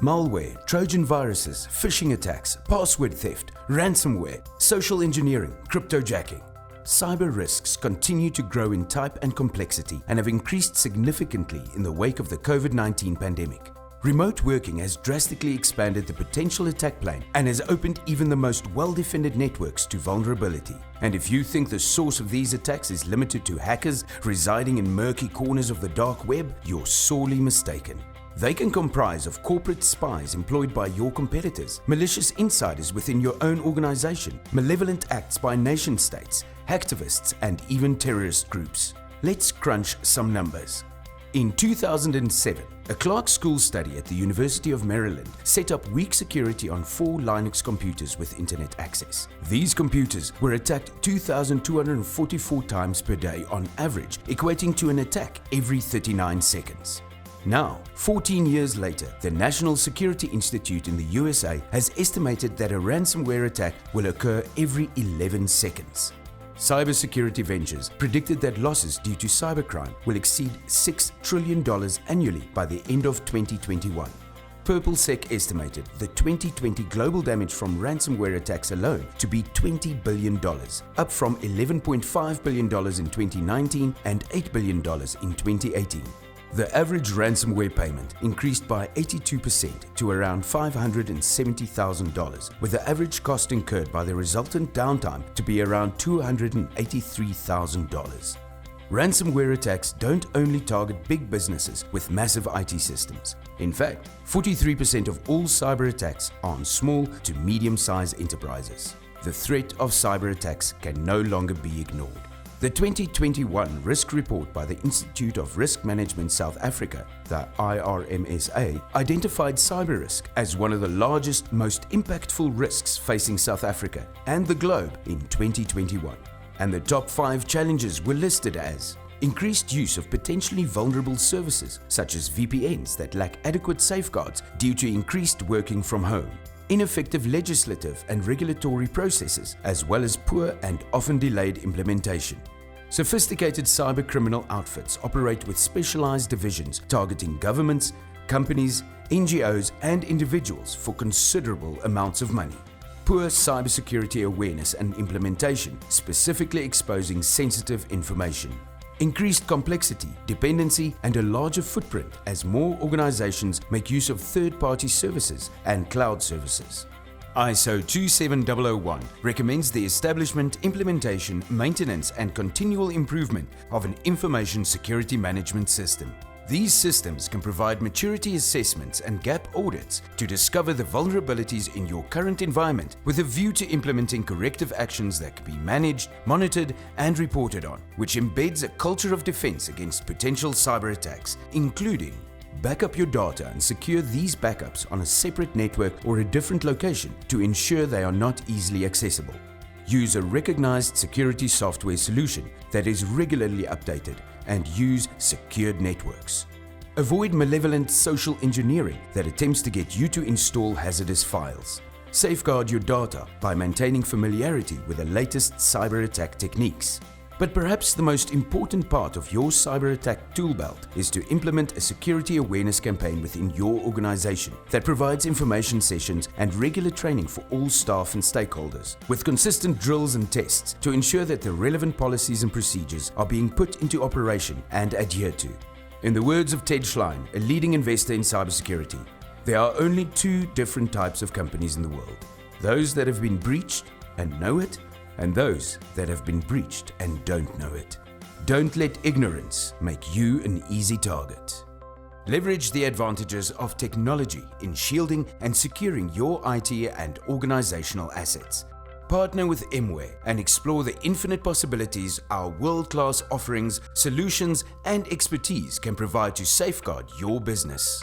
Malware, trojan viruses, phishing attacks, password theft, ransomware, social engineering, cryptojacking. Cyber risks continue to grow in type and complexity and have increased significantly in the wake of the COVID-19 pandemic. Remote working has drastically expanded the potential attack plane and has opened even the most well-defended networks to vulnerability. And if you think the source of these attacks is limited to hackers residing in murky corners of the dark web, you're sorely mistaken. They can comprise of corporate spies employed by your competitors, malicious insiders within your own organization, malevolent acts by nation states, hacktivists, and even terrorist groups. Let's crunch some numbers. In 2007, a Clark School study at the University of Maryland set up weak security on 4 Linux computers with internet access. These computers were attacked 2,244 times per day on average, equating to an attack every 39 seconds. Now, 14 years later, the National Security Institute in the USA has estimated that a ransomware attack will occur every 11 seconds. Cybersecurity Ventures predicted that losses due to cybercrime will exceed $6 trillion annually by the end of 2021. PurpleSec estimated the 2020 global damage from ransomware attacks alone to be $20 billion, up from $11.5 billion in 2019 and $8 billion in 2018. The average ransomware payment increased by 82% to around $570,000, with the average cost incurred by the resultant downtime to be around $283,000. Ransomware attacks don't only target big businesses with massive IT systems. In fact, 43% of all cyber attacks are on small to medium-sized enterprises. The threat of cyber attacks can no longer be ignored. The 2021 Risk Report by the Institute of Risk Management South Africa, the IRMSA, identified cyber risk as one of the largest, most impactful risks facing South Africa and the globe in 2021. And the top 5 challenges were listed as increased use of potentially vulnerable services, such as VPNs that lack adequate safeguards due to increased working from home, ineffective legislative and regulatory processes, as well as poor and often delayed implementation. Sophisticated cybercriminal outfits operate with specialized divisions targeting governments, companies, NGOs, and individuals for considerable amounts of money. Poor cybersecurity awareness and implementation, specifically exposing sensitive information. Increased complexity, dependency, and a larger footprint as more organizations make use of third-party services and cloud services. ISO 27001 recommends the establishment, implementation, maintenance, and continual improvement of an information security management system. These systems can provide maturity assessments and gap audits to discover the vulnerabilities in your current environment with a view to implementing corrective actions that can be managed, monitored, and reported on, which embeds a culture of defense against potential cyber attacks, including backup your data and secure these backups on a separate network or a different location to ensure they are not easily accessible. Use a recognized security software solution that is regularly updated and use secured networks. Avoid malevolent social engineering that attempts to get you to install hazardous files. Safeguard your data by maintaining familiarity with the latest cyber attack techniques. But perhaps the most important part of your cyber attack tool belt is to implement a security awareness campaign within your organization that provides information sessions and regular training for all staff and stakeholders, with consistent drills and tests to ensure that the relevant policies and procedures are being put into operation and adhered to. In the words of Ted Schlein, a leading investor in cybersecurity, there are only 2 different types of companies in the world: those that have been breached and know it, and those that have been breached and don't know it. Don't let ignorance make you an easy target. Leverage the advantages of technology in shielding and securing your IT and organizational assets. Partner with Malware and explore the infinite possibilities our world-class offerings, solutions, and expertise can provide to safeguard your business.